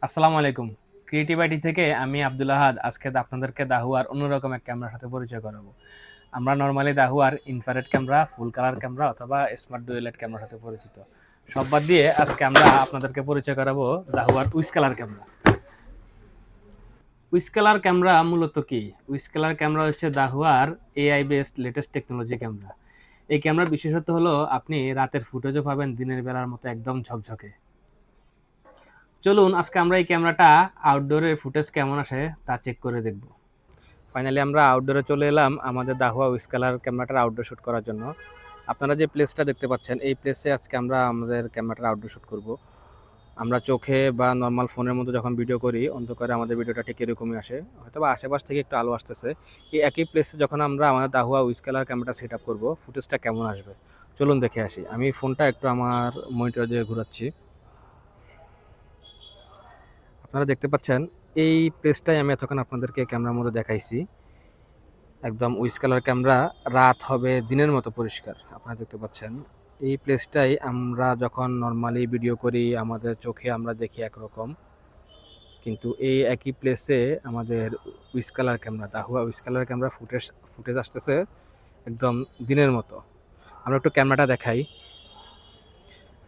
আসসালামু আলাইকুম। Creative IT থেকে আমি আব্দুল আহাদ আজকে আপনাদেরকে দাহুয়ার অন্যরকম এক ক্যামেরার সাথে পরিচয় করাবো। আমরা নর্মালি দাহুয়ার infrared camera, full colour camera অথবা স্মার্ট ডুয়েলাইট ক্যামেরার সাথে পরিচিত। সব বাদ দিয়ে আজকে আমরা আপনাদেরকে পরিচয় করাবো দাহুয়ার wiz colour camera. Wiz colour camera মূলত কি? উইস কালার ক্যামেরা হচ্ছে দাহুয়ার AI based latest technology camera. এই ক্যামেরার বিশেষত্ব হলো আপনি রাতের ফুটেজও পাবেন দিনের বেলার মতো একদম ঝকঝকে। চলুন আজকে আমরা এই ক্যামেরাটা আউটডোরের ফুটেজ কেমন আসে তা চেক করে দেখব। ফাইনালি আমরা আউটডোরে চলে এলাম আমাদের দাহুয়া উইস কালার ক্যামেরাটার আউটডোর শ্যুট করার জন্য। আপনারা যে প্লেসটা দেখতে পাচ্ছেন এই প্লেসে আজকে আমরা আমাদের ক্যামেরাটার আউটডোর শ্যুট করব। আমরা চোখে বা নর্মাল ফোনের মধ্যে যখন ভিডিও করি অন্ধকারে আমাদের ভিডিওটা ঠিক এরকমই আসে, হয়তো বা আশেপাশ থেকে একটু আলো আসতেছে। এই একই প্লেসে যখন আমরা আমাদের দাহুয়া উইস কালার ক্যামেরাটা সেট আপ করবো ফুটেজটা কেমন আসবে চলুন দেখে আসি। আমি ফোনটা একটু আমার মনিটর দিয়ে ঘোরাচ্ছি। আপনারা দেখতে পাচ্ছেন এই প্লেসটাই আমি এতক্ষণ আপনাদেরকে ক্যামেরার মধ্যে দেখাইছি। একদম উইস কালার ক্যামেরা, রাত হবে দিনের মতো পরিষ্কার। আপনারা দেখতে পাচ্ছেন এই প্লেসটাই আমরা যখন নর্মালি ভিডিও করি আমাদের চোখে আমরা দেখি একরকম, কিন্তু এই একই প্লেসে আমাদের উইস কালার ক্যামেরা, দাহুয়া উইস কালার ক্যামেরা ফুটেজ ফুটেজ আসতেছে একদম দিনের মতো। আমরা একটু ক্যামেরাটা দেখাই।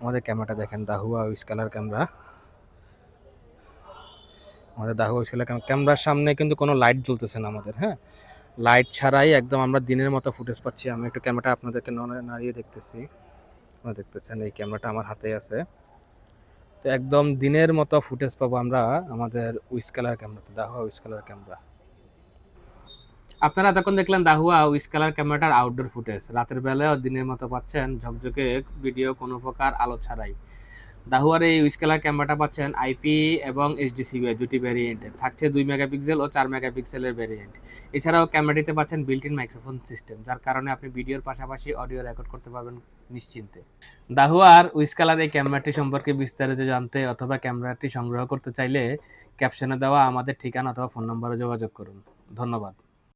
আমাদের ক্যামেরাটা দেখেন, দাহুয়া উইস কালার ক্যামেরা। আমাদের দাহুয়া উইস কালার ক্যামেরার সামনে কিন্তু কোনো লাইট জ্বলতেছে না আমাদের, হ্যাঁ, লাইট ছাড়াই একদম আমরা দিনের মতো ফুটেজ পাচ্ছি। আমি একটু ক্যামেরাটা আপনাদেরকে নাড়িয়ে দেখতেছি। আপনারা দেখতেছেন এই ক্যামেরাটা আমার হাতে আছে। তো একদম দিনের মতো ফুটেজ পাবো আমরা আমাদের উইস কালার ক্যামেরাতে, দাহুয়া উইস কালার ক্যামেরা। আপনারা এতক্ষণ দেখলেন দাহুয়া উইস কালার ক্যামেরাটার আউটডোর ফুটেজ। রাতের বেলায়ও দিনের মতো পাচ্ছেন ঝকঝকে ভিডিও কোনো প্রকার আলো ছাড়াই। দাহুয়ার এই উইস কালার ক্যামেরাটা পাচ্ছেন আইপি এবং এইচডিসিবিআই দুটি ভ্যারিয়েন্টে, থাকছে 2 মেগাপিক্সেল ও 4 মেগাপিক্সেলের ভ্যারিয়েন্ট। এছাড়াও ক্যামেরাটিতে পাচ্ছেন বিল্ট ইন মাইক্রোফোন সিস্টেম, যার কারণে আপনি ভিডিওর পাশাপাশি অডিও রেকর্ড করতে পারবেন নিশ্চিন্তে। দাহুয়ার উইস কালার এই ক্যামেরাটি সম্পর্কে বিস্তারিত জানতে অথবা ক্যামেরাটি সংগ্রহ করতে চাইলে ক্যাপশনে দেওয়া আমাদের ঠিকানা অথবা ফোন নম্বরে যোগাযোগ করুন। ধন্যবাদ।